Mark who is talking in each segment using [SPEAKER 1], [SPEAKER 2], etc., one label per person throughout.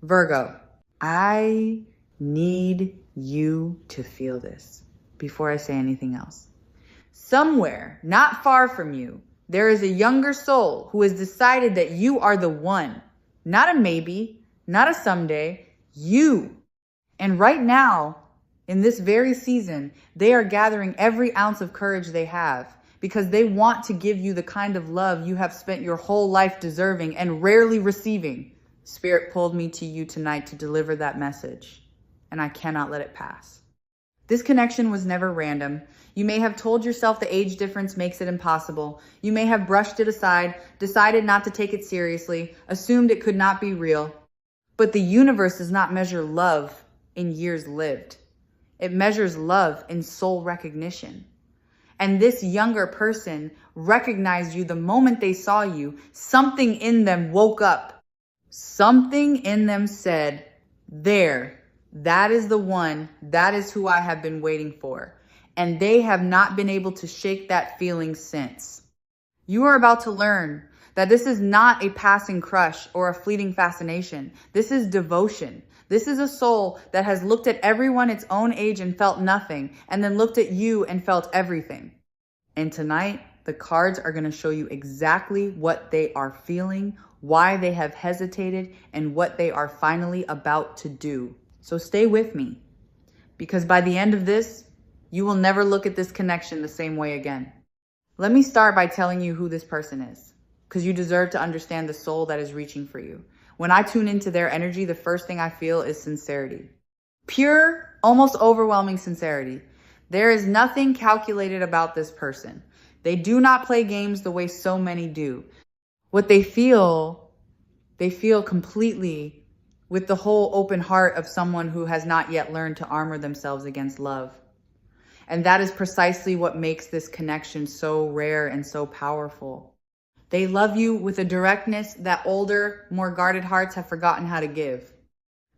[SPEAKER 1] Virgo, I need you to feel this before I say anything else. Somewhere, not far from you, there is a younger soul who has decided that you are the one. Not a maybe, not a someday, you. And right now, in this very season, they are gathering every ounce of courage they have because they want to give you the kind of love you have spent your whole life deserving and rarely receiving. Spirit pulled me to you tonight to deliver that message, and I cannot let it pass. This connection was never random. You may have told yourself the age difference makes it impossible. You may have brushed it aside, decided not to take it seriously, assumed it could not be real. But the universe does not measure love in years lived. It measures love in soul recognition. And this younger person recognized you the moment they saw you. Something in them woke up. Something in them said, there, that is the one, that is who I have been waiting for. And they have not been able to shake that feeling since. You are about to learn that this is not a passing crush or a fleeting fascination. This is devotion. This is a soul that has looked at everyone its own age and felt nothing, and then looked at you and felt everything. And tonight, the cards are going to show you exactly what they are feeling, why they have hesitated, and what they are finally about to do. So stay with me, because by the end of this, you will never look at this connection the same way again. Let me start by telling you who this person is, because you deserve to understand the soul that is reaching for you. When I tune into their energy, the first thing I feel is sincerity. Pure, almost overwhelming sincerity. There is nothing calculated about this person. They do not play games the way so many do. What they feel completely with the whole open heart of someone who has not yet learned to armor themselves against love. And that is precisely what makes this connection so rare and so powerful. They love you with a directness that older, more guarded hearts have forgotten how to give.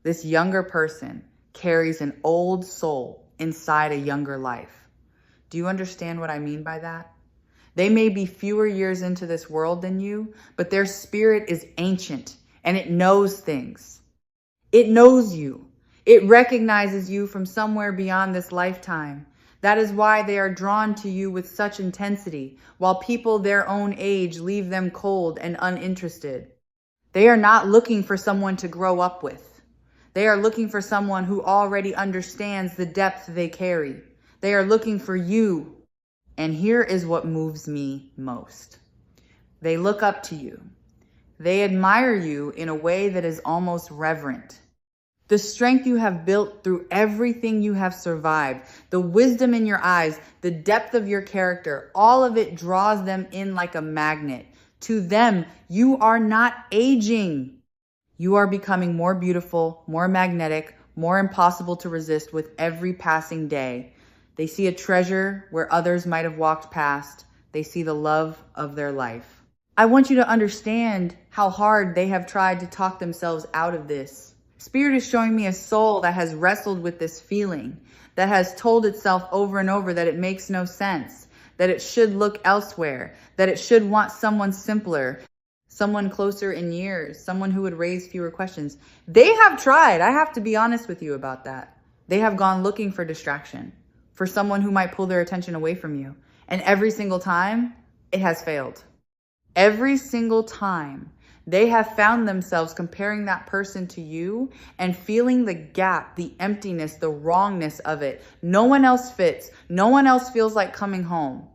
[SPEAKER 1] This younger person carries an old soul inside a younger life. Do you understand what I mean by that? They may be fewer years into this world than you, but their spirit is ancient and it knows things. It knows you. It recognizes you from somewhere beyond this lifetime. That is why they are drawn to you with such intensity, while people their own age leave them cold and uninterested. They are not looking for someone to grow up with. They are looking for someone who already understands the depth they carry. They are looking for you. And here is what moves me most. They look up to you. They admire you in a way that is almost reverent. The strength you have built through everything you have survived, the wisdom in your eyes, the depth of your character, all of it draws them in like a magnet. To them, you are not aging. You are becoming more beautiful, more magnetic, more impossible to resist with every passing day. They see a treasure where others might have walked past. They see the love of their life. I want you to understand how hard they have tried to talk themselves out of this. Spirit is showing me a soul that has wrestled with this feeling, that has told itself over and over that it makes no sense, that it should look elsewhere, that it should want someone simpler, someone closer in years, someone who would raise fewer questions. They have tried. I have to be honest with you about that. They have gone looking for distraction, for someone who might pull their attention away from you. And every single time, it has failed. Every single time. They have found themselves comparing that person to you and feeling the gap, the emptiness, the wrongness of it. No one else fits. No one else feels like coming home.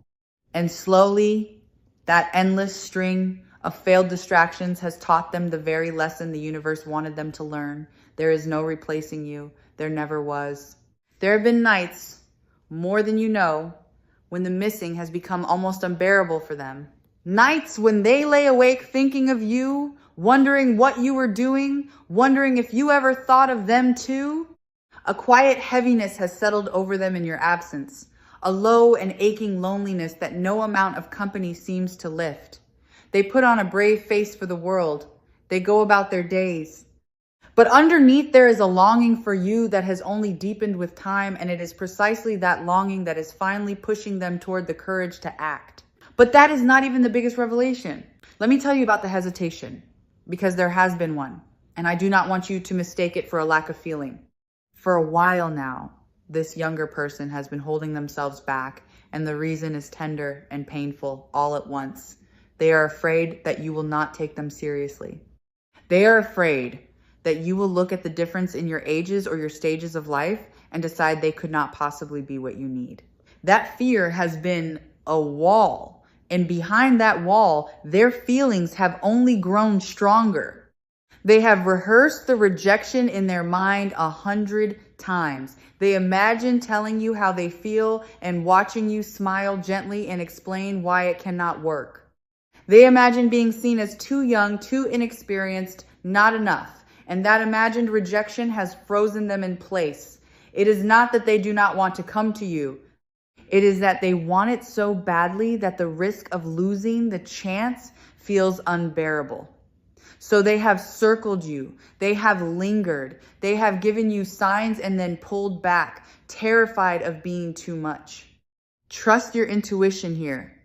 [SPEAKER 1] And slowly, that endless string of failed distractions has taught them the very lesson the universe wanted them to learn. There is no replacing you. There never was. There have been nights, more than you know, when the missing has become almost unbearable for them. Nights when they lay awake thinking of you, wondering what you were doing, wondering if you ever thought of them too. A quiet heaviness has settled over them in your absence, a low and aching loneliness that no amount of company seems to lift. They put on a brave face for the world. They go about their days. But underneath there is a longing for you that has only deepened with time, and it is precisely that longing that is finally pushing them toward the courage to act. But that is not even the biggest revelation. Let me tell you about the hesitation, because there has been one. And I do not want you to mistake it for a lack of feeling. For a while now, this younger person has been holding themselves back, and the reason is tender and painful all at once. They are afraid that you will not take them seriously. They are afraid that you will look at the difference in your ages or your stages of life and decide they could not possibly be what you need. That fear has been a wall, and behind that wall, their feelings have only grown stronger. They have rehearsed the rejection in their mind 100 times. They imagine telling you how they feel and watching you smile gently and explain why it cannot work. They imagine being seen as too young, too inexperienced, not enough. And that imagined rejection has frozen them in place. It is not that they do not want to come to you. It is that they want it so badly that the risk of losing the chance feels unbearable. So they have circled you. They have lingered. They have given you signs and then pulled back, terrified of being too much. Trust your intuition here.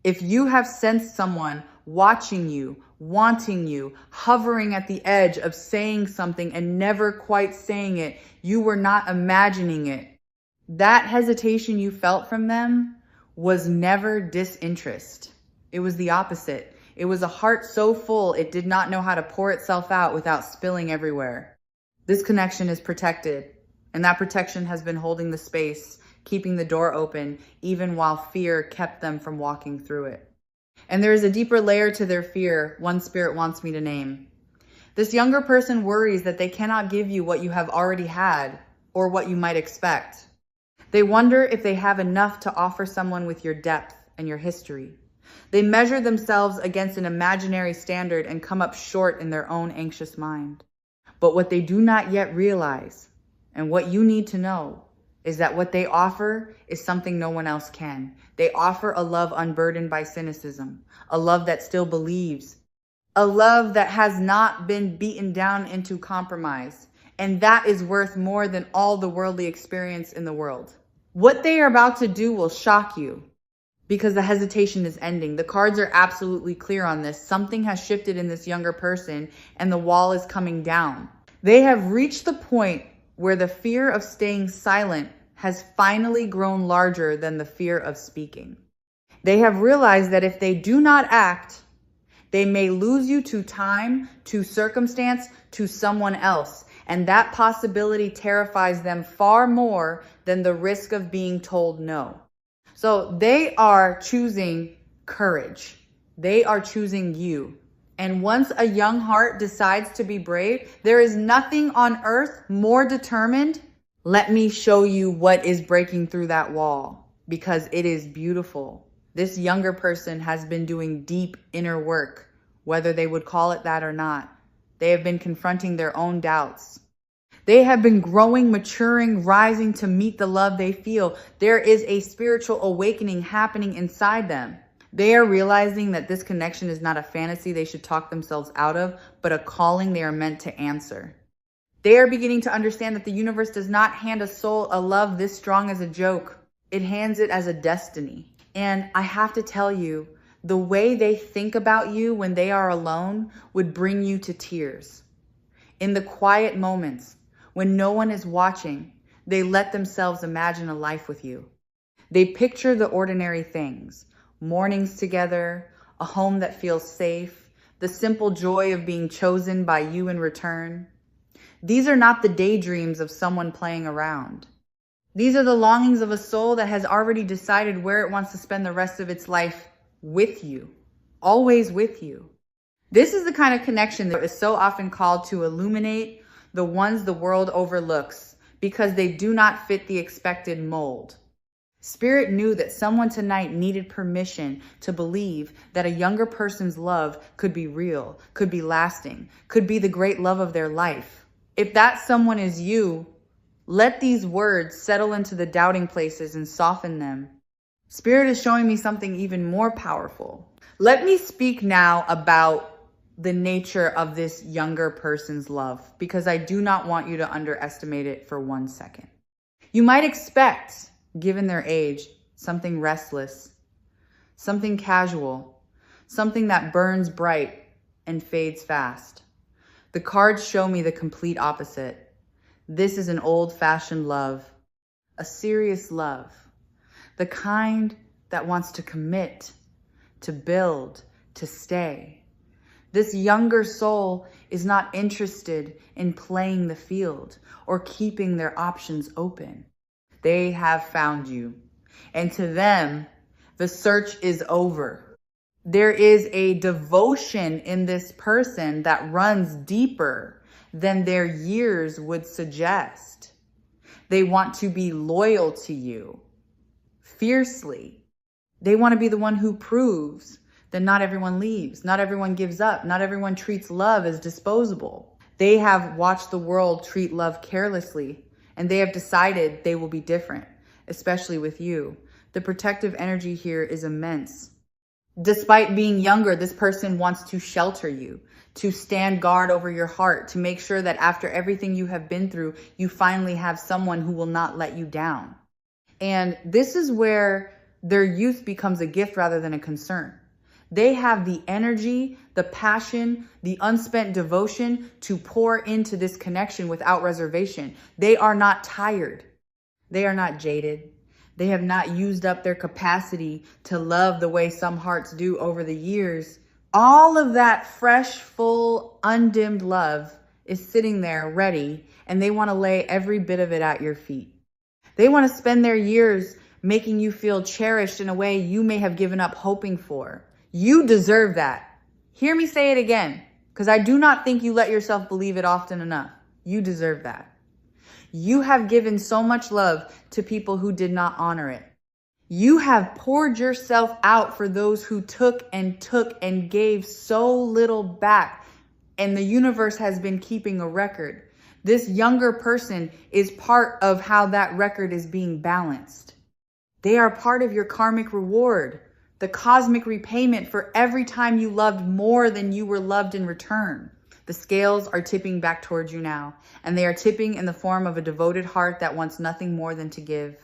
[SPEAKER 1] If you have sensed someone watching you, wanting you, hovering at the edge of saying something and never quite saying it, you were not imagining it. That hesitation you felt from them was never disinterest. It was the opposite. It was a heart so full it did not know how to pour itself out without spilling everywhere. This connection is protected, and that protection has been holding the space, keeping the door open, even while fear kept them from walking through it. And there is a deeper layer to their fear, one spirit wants me to name. This younger person worries that they cannot give you what you have already had or what you might expect. They wonder if they have enough to offer someone with your depth and your history. They measure themselves against an imaginary standard and come up short in their own anxious mind. But what they do not yet realize, and what you need to know, is that what they offer is something no one else can. They offer a love unburdened by cynicism, a love that still believes, a love that has not been beaten down into compromise. And that is worth more than all the worldly experience in the world. What they are about to do will shock you. Because the hesitation is ending. The cards are absolutely clear on this. Something has shifted in this younger person and the wall is coming down. They have reached the point where the fear of staying silent has finally grown larger than the fear of speaking. They have realized that if they do not act, they may lose you to time, to circumstance, to someone else. And that possibility terrifies them far more than the risk of being told no. So they are choosing courage. They are choosing you. And once a young heart decides to be brave, there is nothing on earth more determined. Let me show you what is breaking through that wall, because it is beautiful. This younger person has been doing deep inner work, whether they would call it that or not. They have been confronting their own doubts. They have been growing, maturing, rising to meet the love they feel. There is a spiritual awakening happening inside them. They are realizing that this connection is not a fantasy they should talk themselves out of, but a calling they are meant to answer. They are beginning to understand that the universe does not hand a soul a love this strong as a joke. It hands it as a destiny. And I have to tell you, the way they think about you when they are alone would bring you to tears. In the quiet moments, when no one is watching, they let themselves imagine a life with you. They picture the ordinary things, mornings together, a home that feels safe, the simple joy of being chosen by you in return. These are not the daydreams of someone playing around. These are the longings of a soul that has already decided where it wants to spend the rest of its life with you, always with you. This is the kind of connection that is so often called to illuminate the ones the world overlooks because they do not fit the expected mold. Spirit knew that someone tonight needed permission to believe that a younger person's love could be real, could be lasting, could be the great love of their life. If that someone is you, let these words settle into the doubting places and soften them. Spirit is showing me something even more powerful. Let me speak now about the nature of this younger person's love, because I do not want you to underestimate it for 1 second. You might expect, given their age, something restless, something casual, something that burns bright and fades fast. The cards show me the complete opposite. This is an old-fashioned love, a serious love, the kind that wants to commit, to build, to stay. This younger soul is not interested in playing the field or keeping their options open. They have found you, and to them, the search is over. There is a devotion in this person that runs deeper than their years would suggest. They want to be loyal to you fiercely. They want to be the one who proves that not everyone leaves, not everyone gives up, not everyone treats love as disposable. They have watched the world treat love carelessly, and they have decided they will be different, especially with you. The protective energy here is immense. Despite being younger, this person wants to shelter you, to stand guard over your heart, to make sure that after everything you have been through, you finally have someone who will not let you down. And this is where their youth becomes a gift rather than a concern. They have the energy, the passion, the unspent devotion to pour into this connection without reservation. They are not tired. They are not jaded. They have not used up their capacity to love the way some hearts do over the years. All of that fresh, full, undimmed love is sitting there ready, and they want to lay every bit of it at your feet. They want to spend their years making you feel cherished in a way you may have given up hoping for. You deserve that. Hear me say it again, because I do not think you let yourself believe it often enough. You deserve that. You have given so much love to people who did not honor it. You have poured yourself out for those who took and gave so little back. And the universe has been keeping a record. This younger person is part of how that record is being balanced. They are part of your karmic reward, the cosmic repayment for every time you loved more than you were loved in return. The scales are tipping back towards you now, and they are tipping in the form of a devoted heart that wants nothing more than to give.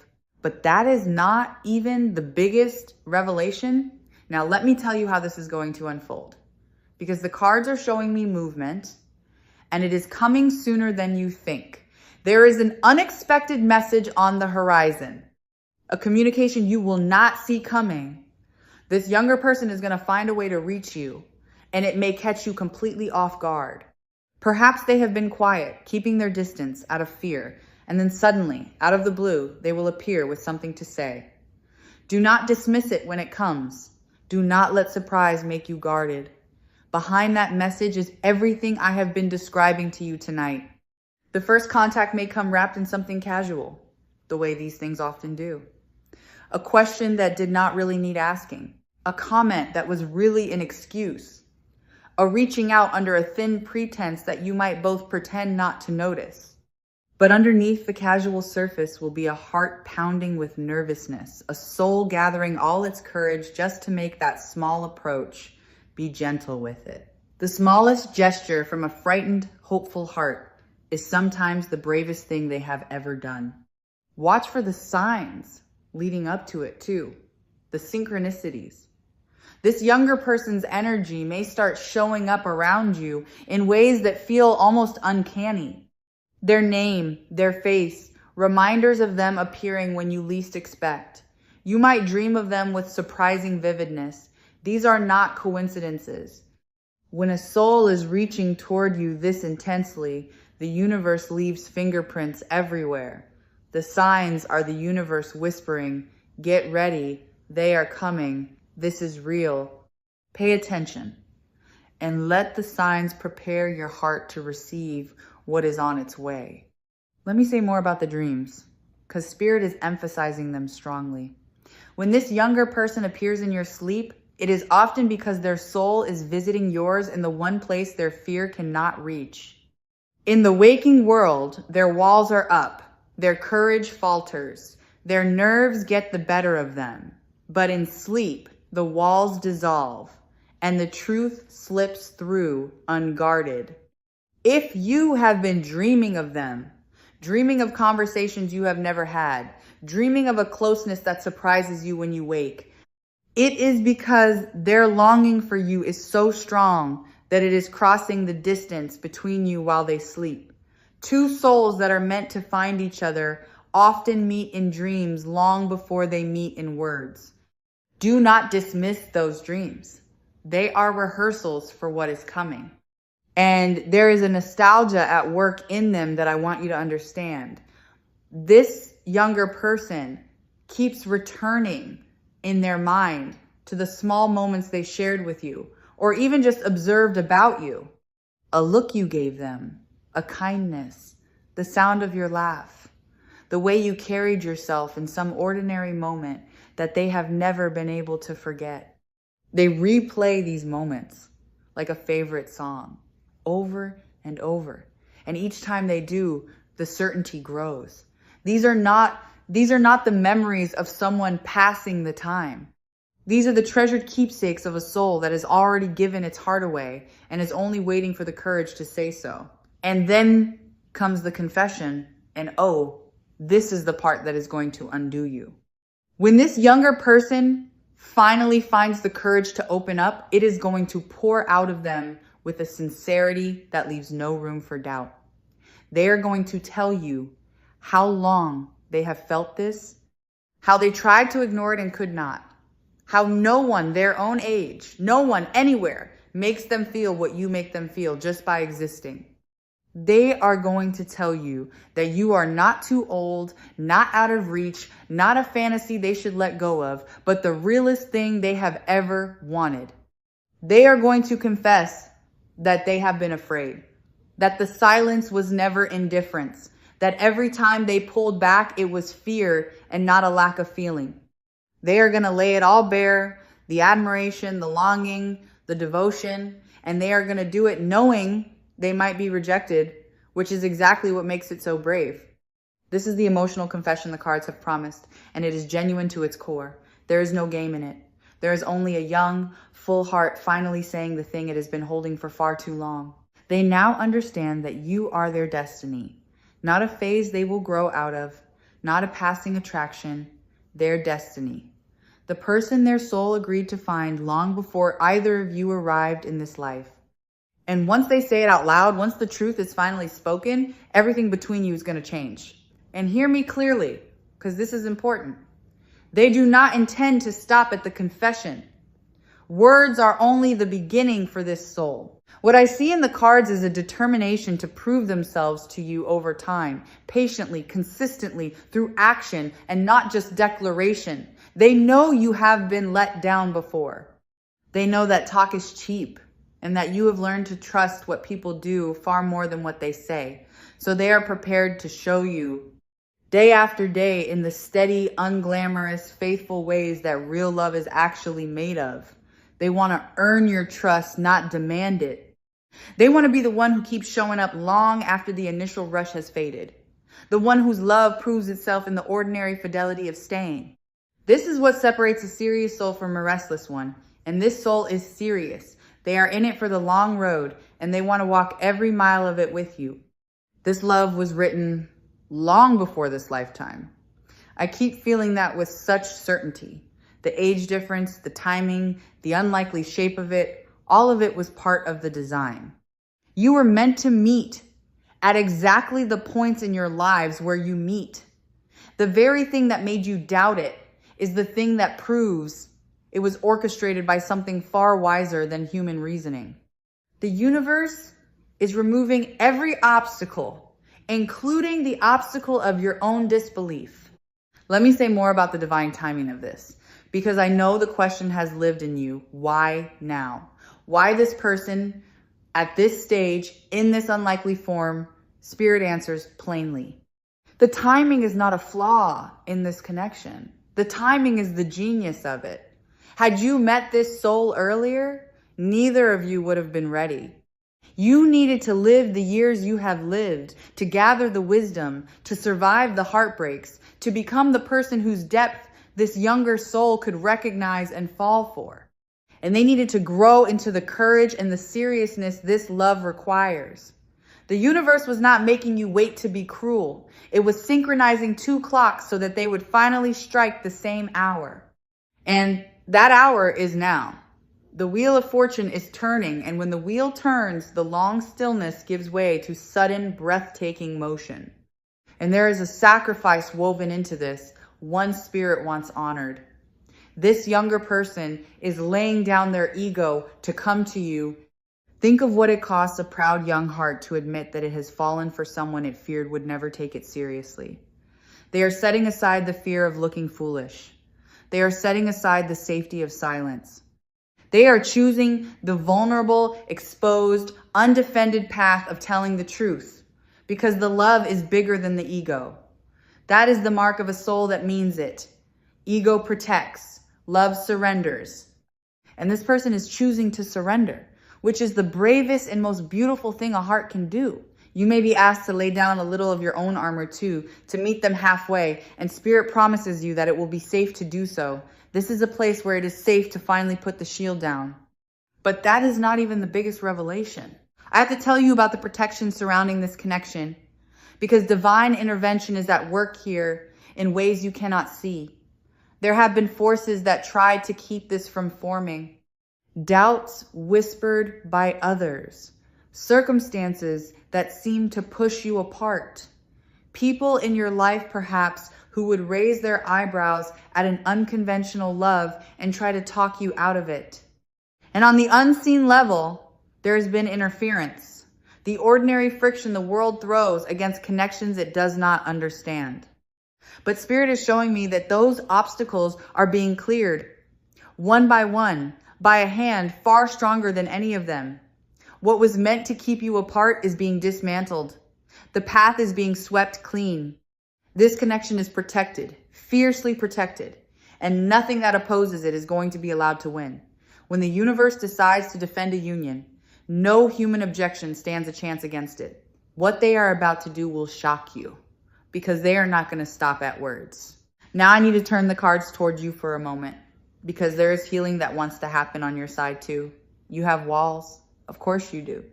[SPEAKER 1] But that is not even the biggest revelation. Now, let me tell you how this is going to unfold, because the cards are showing me movement, and it is coming sooner than you think. There is an unexpected message on the horizon, a communication you will not see coming. This younger person is going to find a way to reach you, and it may catch you completely off guard. Perhaps they have been quiet, keeping their distance out of fear, and then suddenly, out of the blue, they will appear with something to say. Do not dismiss it when it comes. Do not let surprise make you guarded. Behind that message is everything I have been describing to you tonight. The first contact may come wrapped in something casual, the way these things often do. A question that did not really need asking. A comment that was really an excuse. A reaching out under a thin pretense that you might both pretend not to notice. But underneath the casual surface will be a heart pounding with nervousness, a soul gathering all its courage just to make that small approach. Be gentle with it. The smallest gesture from a frightened, hopeful heart is sometimes the bravest thing they have ever done. Watch for the signs leading up to it too, the synchronicities. This younger person's energy may start showing up around you in ways that feel almost uncanny. Their name, their face, reminders of them appearing when you least expect. You might dream of them with surprising vividness. These are not coincidences. When a soul is reaching toward you this intensely, the universe leaves fingerprints everywhere. The signs are the universe whispering, "Get ready, they are coming. This is real." Pay attention and let the signs prepare your heart to receive what is on its way. Let me say more about the dreams, because Spirit is emphasizing them strongly. When this younger person appears in your sleep, it is often because their soul is visiting yours in the one place their fear cannot reach. In the waking world, their walls are up, their courage falters, their nerves get the better of them. But in sleep, the walls dissolve, and the truth slips through unguarded. If you have been dreaming of them, dreaming of conversations you have never had, dreaming of a closeness that surprises you when you wake, it is because their longing for you is so strong that it is crossing the distance between you while they sleep. Two souls that are meant to find each other often meet in dreams long before they meet in words. Do not dismiss those dreams. They are rehearsals for what is coming. And there is a nostalgia at work in them that I want you to understand. This younger person keeps returning in their mind to the small moments they shared with you, or even just observed about you. A look you gave them, a kindness, the sound of your laugh, the way you carried yourself in some ordinary moment that they have never been able to forget. They replay these moments like a favorite song over and over. And each time they do, the certainty grows. These are not the memories of someone passing the time. These are the treasured keepsakes of a soul that has already given its heart away and is only waiting for the courage to say so. And then comes the confession, and oh, this is the part that is going to undo you. When this younger person finally finds the courage to open up, it is going to pour out of them with a sincerity that leaves no room for doubt. They are going to tell you how long they have felt this, how they tried to ignore it and could not, how no one their own age, no one anywhere makes them feel what you make them feel just by existing. They are going to tell you that you are not too old, not out of reach, not a fantasy they should let go of, but the realest thing they have ever wanted. They are going to confess that they have been afraid, that the silence was never indifference, that every time they pulled back, it was fear and not a lack of feeling. They are going to lay it all bare, the admiration, the longing, the devotion, and they are going to do it knowing they might be rejected, which is exactly what makes it so brave. This is the emotional confession the cards have promised, and it is genuine to its core. There is no game in it. There is only a young, full heart finally saying the thing it has been holding for far too long. They now understand that you are their destiny, not a phase they will grow out of, not a passing attraction, their destiny. The person their soul agreed to find long before either of you arrived in this life. And once they say it out loud, once the truth is finally spoken, everything between you is going to change. And hear me clearly, because this is important. They do not intend to stop at the confession. Words are only the beginning for this soul. What I see in the cards is a determination to prove themselves to you over time, patiently, consistently, through action, and not just declaration. They know you have been let down before. They know that talk is cheap, and that you have learned to trust what people do far more than what they say. So they are prepared to show you day after day in the steady, unglamorous, faithful ways that real love is actually made of. They want to earn your trust, not demand it. They want to be the one who keeps showing up long after the initial rush has faded. The one whose love proves itself in the ordinary fidelity of staying. This is what separates a serious soul from a restless one. And this soul is serious. They are in it for the long road, and they want to walk every mile of it with you. This love was written long before this lifetime. I keep feeling that with such certainty. The age difference, the timing, the unlikely shape of it, all of it was part of the design. You were meant to meet at exactly the points in your lives where you meet. The very thing that made you doubt it is the thing that proves it was orchestrated by something far wiser than human reasoning. The universe is removing every obstacle, including the obstacle of your own disbelief. Let me say more about the divine timing of this, because I know the question has lived in you. Why now? Why this person at this stage, in this unlikely form? Spirit answers plainly. The timing is not a flaw in this connection. The timing is the genius of it. Had you met this soul earlier, neither of you would have been ready. You needed to live the years you have lived, to gather the wisdom, to survive the heartbreaks, to become the person whose depth this younger soul could recognize and fall for. And they needed to grow into the courage and the seriousness this love requires. The universe was not making you wait to be cruel. It was synchronizing two clocks so that they would finally strike the same hour. And that hour is now. The wheel of fortune is turning, and when the wheel turns, the long stillness gives way to sudden, breathtaking motion. And there is a sacrifice woven into this, one spirit wants honored. This younger person is laying down their ego to come to you. Think of what it costs a proud young heart to admit that it has fallen for someone it feared would never take it seriously. They are setting aside the fear of looking foolish. They are setting aside the safety of silence. They are choosing the vulnerable, exposed, undefended path of telling the truth, because the love is bigger than the ego. That is the mark of a soul that means it. Ego protects, love surrenders. And this person is choosing to surrender, which is the bravest and most beautiful thing a heart can do. You may be asked to lay down a little of your own armor too, to meet them halfway, and Spirit promises you that it will be safe to do so. This is a place where it is safe to finally put the shield down. But that is not even the biggest revelation. I have to tell you about the protection surrounding this connection, because divine intervention is at work here in ways you cannot see. There have been forces that tried to keep this from forming. Doubts whispered by others. Circumstances that seem to push you apart. People in your life, perhaps, who would raise their eyebrows at an unconventional love and try to talk you out of it. And on the unseen level, there has been interference. The ordinary friction the world throws against connections it does not understand. But Spirit is showing me that those obstacles are being cleared, one, by a hand far stronger than any of them. What was meant to keep you apart is being dismantled. The path is being swept clean. This connection is protected, fiercely protected, and nothing that opposes it is going to be allowed to win. When the universe decides to defend a union, no human objection stands a chance against it. What they are about to do will shock you, because they are not going to stop at words. Now I need to turn the cards towards you for a moment, because there is healing that wants to happen on your side too. You have walls. Of course you do.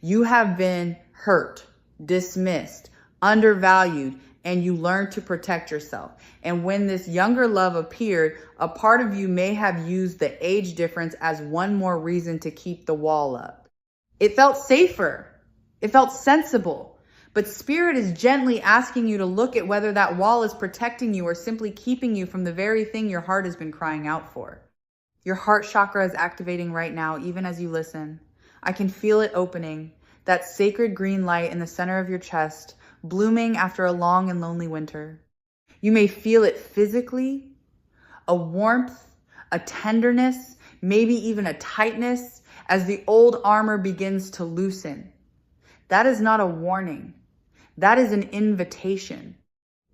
[SPEAKER 1] You have been hurt, dismissed, undervalued, and you learned to protect yourself. And when this younger love appeared, a part of you may have used the age difference as one more reason to keep the wall up. It felt safer. It felt sensible. But Spirit is gently asking you to look at whether that wall is protecting you or simply keeping you from the very thing your heart has been crying out for. Your heart chakra is activating right now, even as you listen. I can feel it opening, that sacred green light in the center of your chest, blooming after a long and lonely winter. You may feel it physically, a warmth, a tenderness, maybe even a tightness as the old armor begins to loosen. That is not a warning. That is an invitation.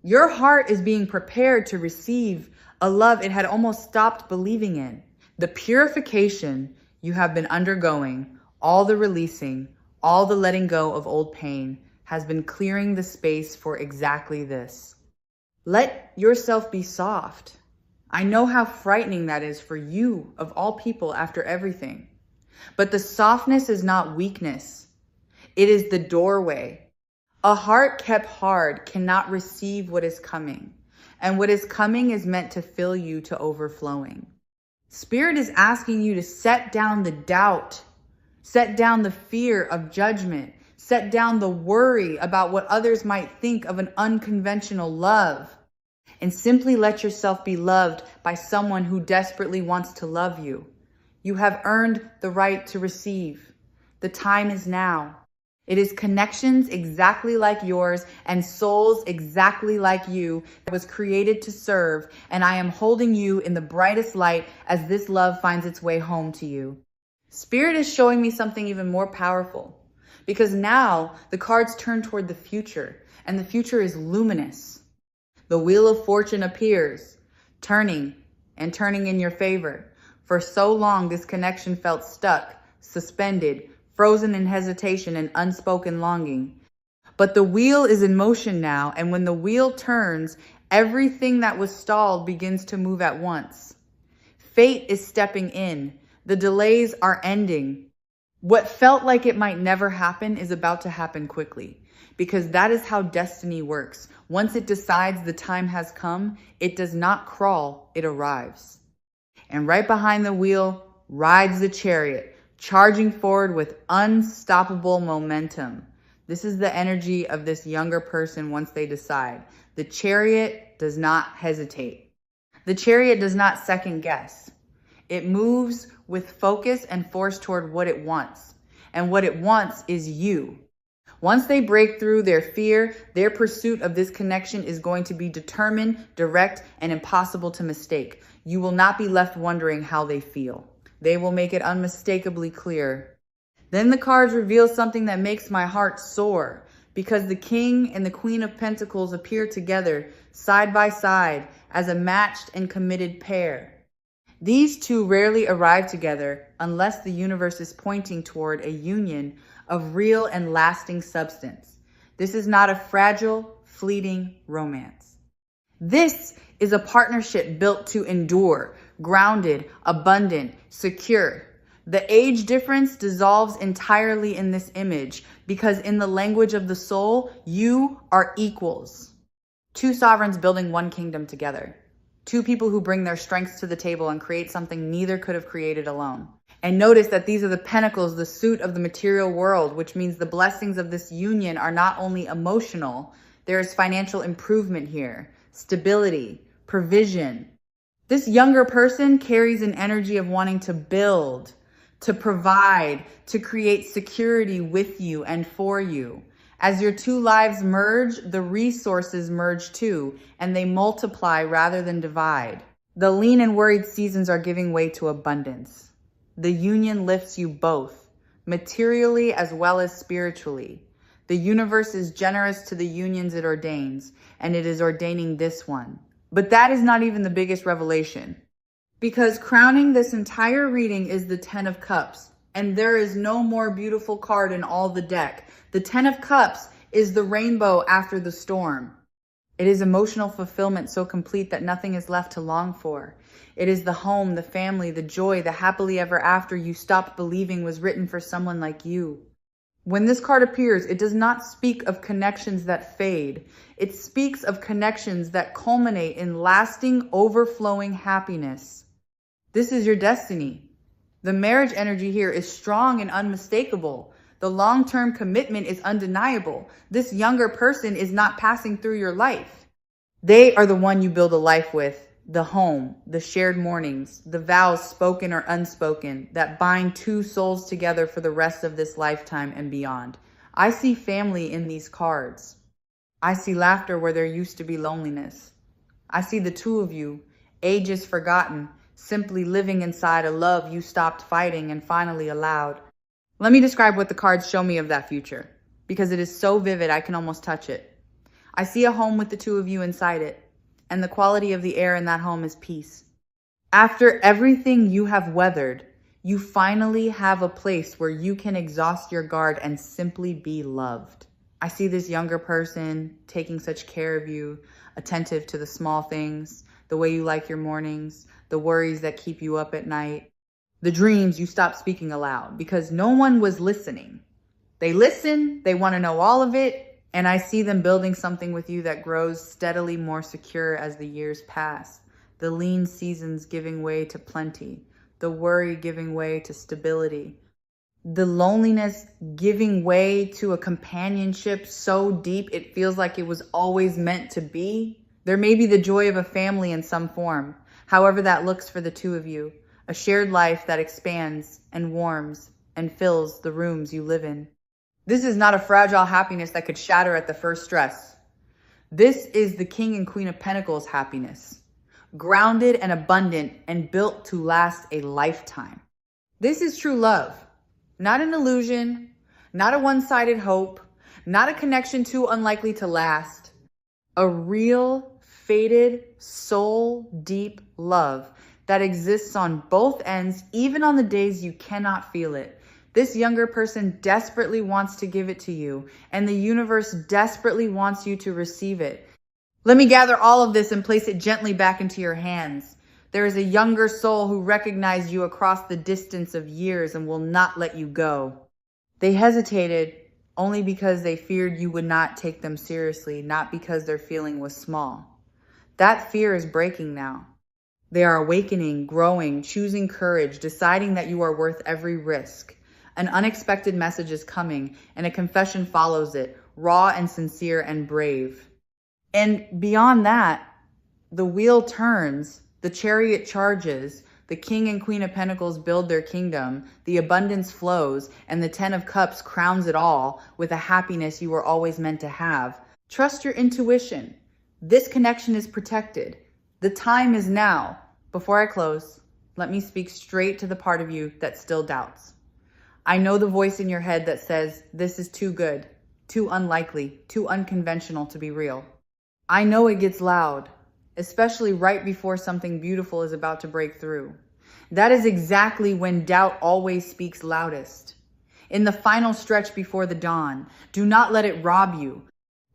[SPEAKER 1] Your heart is being prepared to receive a love it had almost stopped believing in. The purification you have been undergoing, all the releasing, all the letting go of old pain, has been clearing the space for exactly this. Let yourself be soft. I know how frightening that is for you, of all people, after everything. But the softness is not weakness. It is the doorway. A heart kept hard cannot receive what is coming. And what is coming is meant to fill you to overflowing. Spirit is asking you to set down the doubt, set down the fear of judgment, set down the worry about what others might think of an unconventional love, and simply let yourself be loved by someone who desperately wants to love you. You have earned the right to receive. The time is now. It is connections exactly like yours and souls exactly like you that was created to serve, and I am holding you in the brightest light as this love finds its way home to you. Spirit is showing me something even more powerful, because now the cards turn toward the future, and the future is luminous. The Wheel of Fortune appears, turning and turning in your favor. For so long, this connection felt stuck, suspended, frozen in hesitation and unspoken longing. But the wheel is in motion now, and when the wheel turns, everything that was stalled begins to move at once. Fate is stepping in. The delays are ending. What felt like it might never happen is about to happen quickly, because that is how destiny works. Once it decides the time has come, it does not crawl, it arrives. And right behind the wheel, rides the chariot, charging forward with unstoppable momentum. This is the energy of this younger person once they decide. The chariot does not hesitate. The chariot does not second guess. It moves with focus and force toward what it wants. And what it wants is you. Once they break through their fear, their pursuit of this connection is going to be determined, direct, and impossible to mistake. You will not be left wondering how they feel. They will make it unmistakably clear. Then the cards reveal something that makes my heart soar, because the King and the Queen of Pentacles appear together, side by side, as a matched and committed pair. These two rarely arrive together unless the universe is pointing toward a union of real and lasting substance. This is not a fragile, fleeting romance. This is a partnership built to endure, grounded, abundant, secure. The age difference dissolves entirely in this image because in the language of the soul, you are equals. Two sovereigns building one kingdom together. Two people who bring their strengths to the table and create something neither could have created alone. And notice that these are the pentacles, the suit of the material world, which means the blessings of this union are not only emotional, there is financial improvement here, stability, provision. This younger person carries an energy of wanting to build, to provide, to create security with you and for you. As your two lives merge, the resources merge too, and they multiply rather than divide. The lean and worried seasons are giving way to abundance. The union lifts you both, materially as well as spiritually. The universe is generous to the unions it ordains, and it is ordaining this one. But that is not even the biggest revelation, because crowning this entire reading is the Ten of Cups, and there is no more beautiful card in all the deck. The Ten of Cups is the rainbow after the storm. It is emotional fulfillment so complete that nothing is left to long for. It is the home, the family, the joy, the happily ever after you stopped believing was written for someone like you. When this card appears, it does not speak of connections that fade. It speaks of connections that culminate in lasting, overflowing happiness. This is your destiny. The marriage energy here is strong and unmistakable. The long-term commitment is undeniable. This younger person is not passing through your life. They are the one you build a life with. The home, the shared mornings, the vows spoken or unspoken that bind two souls together for the rest of this lifetime and beyond. I see family in these cards. I see laughter where there used to be loneliness. I see the two of you, ages forgotten, simply living inside a love you stopped fighting and finally allowed. Let me describe what the cards show me of that future, because it is so vivid I can almost touch it. I see a home with the two of you inside it. And the quality of the air in that home is peace. After everything you have weathered, you finally have a place where you can exhaust your guard and simply be loved. I see this younger person taking such care of you, attentive to the small things, the way you like your mornings, the worries that keep you up at night, the dreams you stopped speaking aloud because no one was listening. They listen, they want to know all of it, and I see them building something with you that grows steadily more secure as the years pass. The lean seasons giving way to plenty. The worry giving way to stability. The loneliness giving way to a companionship so deep it feels like it was always meant to be. There may be the joy of a family in some form, however that looks for the two of you. A shared life that expands and warms and fills the rooms you live in. This is not a fragile happiness that could shatter at the first stress. This is the King and Queen of Pentacles happiness, grounded and abundant and built to last a lifetime. This is true love, not an illusion, not a one-sided hope, not a connection too unlikely to last. A real, fated, soul-deep love that exists on both ends, even on the days you cannot feel it. This younger person desperately wants to give it to you, and the universe desperately wants you to receive it. Let me gather all of this and place it gently back into your hands. There is a younger soul who recognized you across the distance of years and will not let you go. They hesitated only because they feared you would not take them seriously, not because their feeling was small. That fear is breaking now. They are awakening, growing, choosing courage, deciding that you are worth every risk. An unexpected message is coming, and a confession follows it, raw and sincere and brave. And beyond that, the wheel turns, the chariot charges, the King and Queen of Pentacles build their kingdom, the abundance flows, and the Ten of Cups crowns it all with a happiness you were always meant to have. Trust your intuition. This connection is protected. The time is now. Before I close, let me speak straight to the part of you that still doubts. I know the voice in your head that says, this is too good, too unlikely, too unconventional to be real. I know it gets loud, especially right before something beautiful is about to break through. That is exactly when doubt always speaks loudest. In the final stretch before the dawn, do not let it rob you.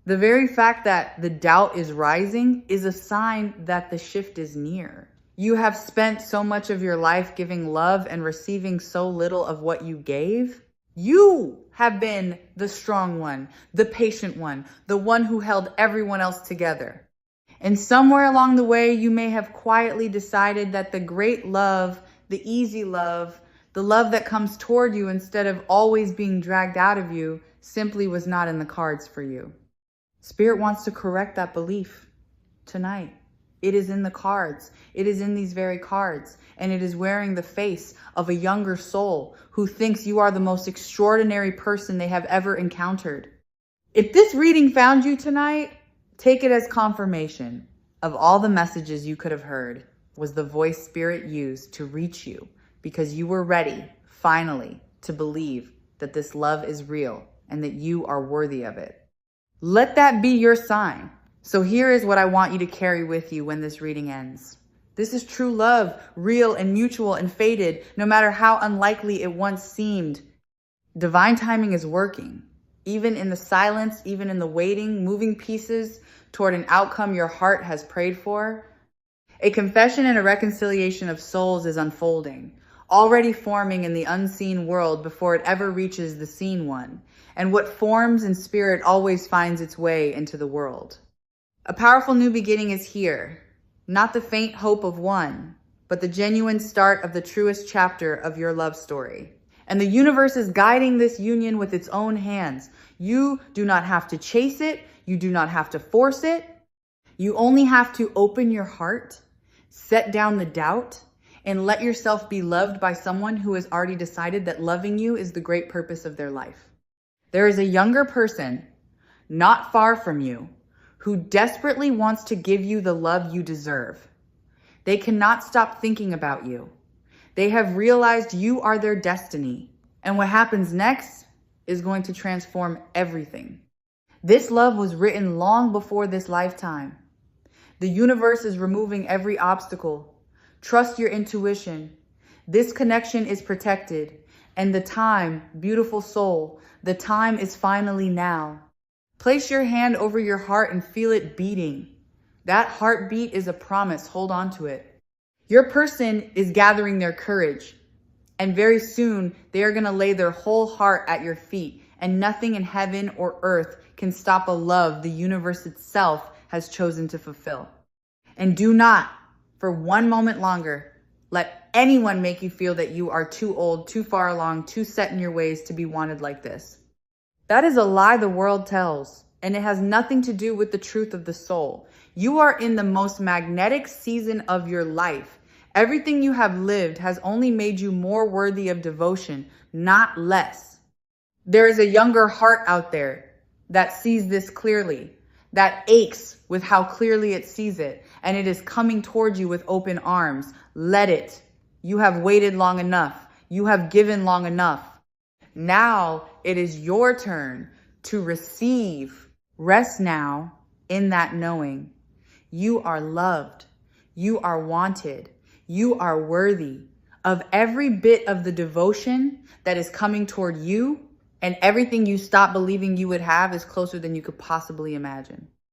[SPEAKER 1] The very fact that the doubt is rising is a sign that the shift is near. You have spent so much of your life giving love and receiving so little of what you gave. You have been the strong one, the patient one, the one who held everyone else together. And somewhere along the way, you may have quietly decided that the great love, the easy love, the love that comes toward you instead of always being dragged out of you, simply was not in the cards for you. Spirit wants to correct that belief tonight. It is in the cards. It is in these very cards. And it is wearing the face of a younger soul who thinks you are the most extraordinary person they have ever encountered. If this reading found you tonight, take it as confirmation of all the messages you could have heard was the voice Spirit used to reach you because you were ready, finally, to believe that this love is real and that you are worthy of it. Let that be your sign. So here is what I want you to carry with you when this reading ends. This is true love, real and mutual and fated, no matter how unlikely it once seemed. Divine timing is working. Even in the silence, even in the waiting, moving pieces toward an outcome your heart has prayed for. A confession and a reconciliation of souls is unfolding, already forming in the unseen world before it ever reaches the seen one. And what forms in spirit always finds its way into the world. A powerful new beginning is here, not the faint hope of one, but the genuine start of the truest chapter of your love story. And the universe is guiding this union with its own hands. You do not have to chase it. You do not have to force it. You only have to open your heart, set down the doubt, and let yourself be loved by someone who has already decided that loving you is the great purpose of their life. There is a younger person, not far from you, who desperately wants to give you the love you deserve. They cannot stop thinking about you. They have realized you are their destiny. And what happens next is going to transform everything. This love was written long before this lifetime. The universe is removing every obstacle. Trust your intuition. This connection is protected. And the time, beautiful soul, the time is finally now. Place your hand over your heart and feel it beating. That heartbeat is a promise. Hold on to it. Your person is gathering their courage. And very soon, they are going to lay their whole heart at your feet. And nothing in heaven or earth can stop a love the universe itself has chosen to fulfill. And do not, for one moment longer, let anyone make you feel that you are too old, too far along, too set in your ways to be wanted like this. That is a lie the world tells, and it has nothing to do with the truth of the soul. You are in the most magnetic season of your life. Everything you have lived has only made you more worthy of devotion, not less. There is a younger heart out there that sees this clearly, that aches with how clearly it sees it, and it is coming towards you with open arms. Let it. You have waited long enough. You have given long enough. Now it is your turn to receive. Rest now in that knowing. You are loved. You are wanted. You are worthy of every bit of the devotion that is coming toward you, and everything you stop believing you would have is closer than you could possibly imagine.